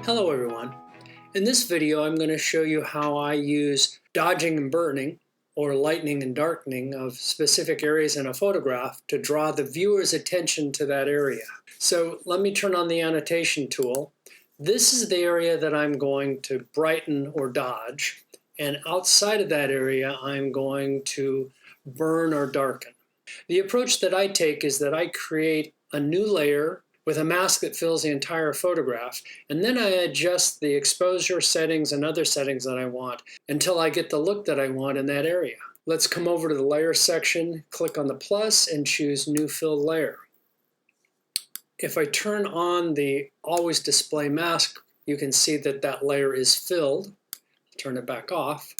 Hello everyone. In this video I'm going to show you how I use dodging and burning, or lightening and darkening, of specific areas in a photograph to draw the viewer's attention to that area. So let me turn on the annotation tool. This is the area that I'm going to brighten or dodge, and outside of that area I'm going to burn or darken. The approach that I take is that I create a new layer with a mask that fills the entire photograph, and then I adjust the exposure settings and other settings that I want until I get the look that I want in that area. Let's come over to the layer section, click on the plus, and choose New Filled Layer. If I turn on the Always Display Mask, you can see that that layer is filled. Turn it back off.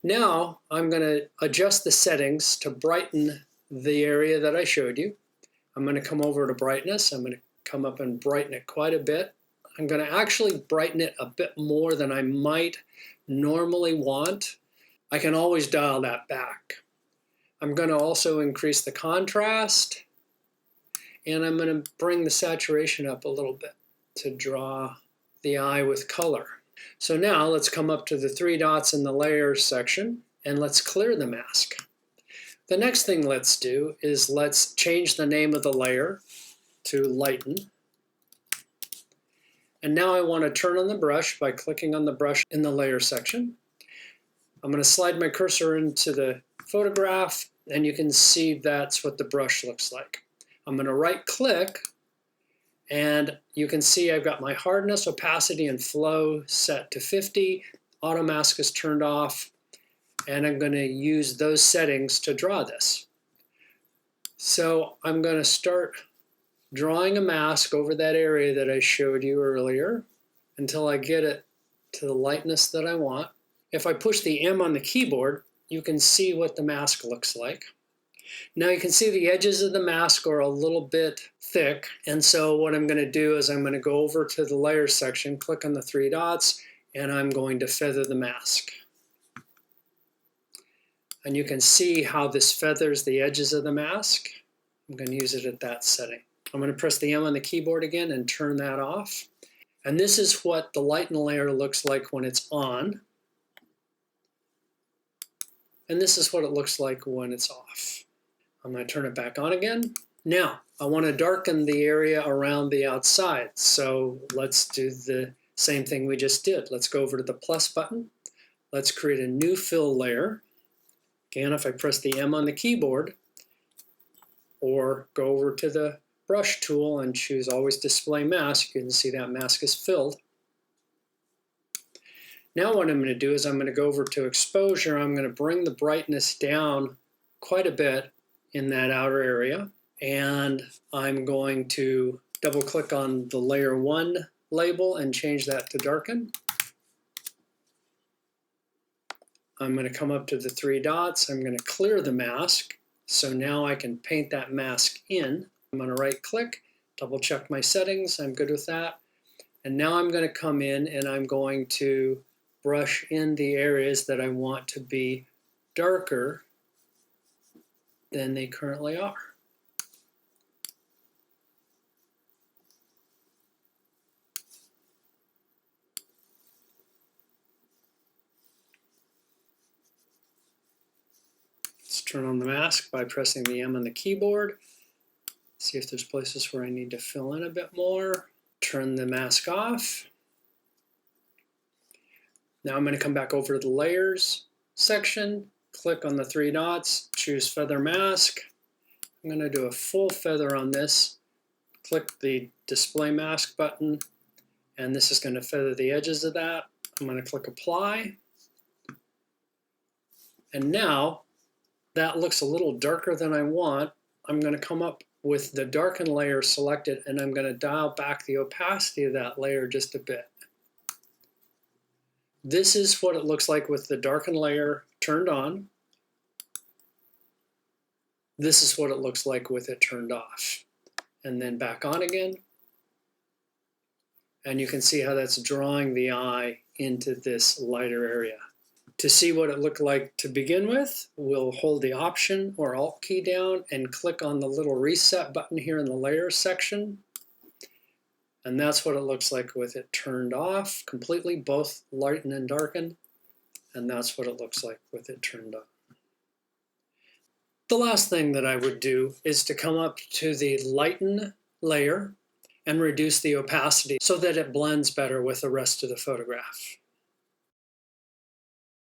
Now I'm going to adjust the settings to brighten the area that I showed you. I'm going to come over to brightness. I'm going to come up and brighten it quite a bit. I'm going to actually brighten it a bit more than I might normally want. I can always dial that back. I'm going to also increase the contrast, and I'm going to bring the saturation up a little bit to draw the eye with color. So now let's come up to the three dots in the layers section and let's clear the mask. The next thing let's do is let's change the name of the layer to Lighten. And now I want to turn on the brush by clicking on the brush in the layer section. I'm going to slide my cursor into the photograph, and you can see that's what the brush looks like. I'm going to right click, and you can see I've got my hardness, opacity, and flow set to 50. Auto mask is turned off. And I'm going to use those settings to draw this. So I'm going to start drawing a mask over that area that I showed you earlier until I get it to the lightness that I want. If I push the M on the keyboard, you can see what the mask looks like. Now you can see the edges of the mask are a little bit thick, and so what I'm going to do is I'm going to go over to the layers section, click on the three dots, and I'm going to feather the mask. And you can see how this feathers the edges of the mask. I'm going to use it at that setting. I'm going to press the M on the keyboard again and turn that off. And this is what the lighten layer looks like when it's on. And this is what it looks like when it's off. I'm going to turn it back on again. Now, I want to darken the area around the outside. So let's do the same thing we just did. Let's go over to the plus button. Let's create a new fill layer. Again, if I press the M on the keyboard or go over to the brush tool and choose Always Display Mask, you can see that mask is filled. Now what I'm going to do is I'm going to go over to exposure. I'm going to bring the brightness down quite a bit in that outer area, and I'm going to double click on the layer 1 label and change that to darken. I'm going to come up to the three dots. I'm going to clear the mask. So now I can paint that mask in. I'm going to right click, double check my settings. I'm good with that. And now I'm going to come in and I'm going to brush in the areas that I want to be darker than they currently are. Turn on the mask by pressing the M on the keyboard. See if there's places where I need to fill in a bit more. Turn the mask off. Now I'm going to come back over to the layers section, click on the three dots, choose feather mask. I'm going to do a full feather on this. Click the display mask button, and this is going to feather the edges of that. I'm going to click apply. And now that looks a little darker than I want. I'm going to come up with the darken layer selected, and I'm going to dial back the opacity of that layer just a bit. This is what it looks like with the darken layer turned on. This is what it looks like with it turned off. And then back on again. And you can see how that's drawing the eye into this lighter area. To see what it looked like to begin with, we'll hold the Option or Alt key down and click on the little reset button here in the Layers section. And that's what it looks like with it turned off completely, both lighten and darken. And that's what it looks like with it turned on. The last thing that I would do is to come up to the lighten layer and reduce the opacity so that it blends better with the rest of the photograph.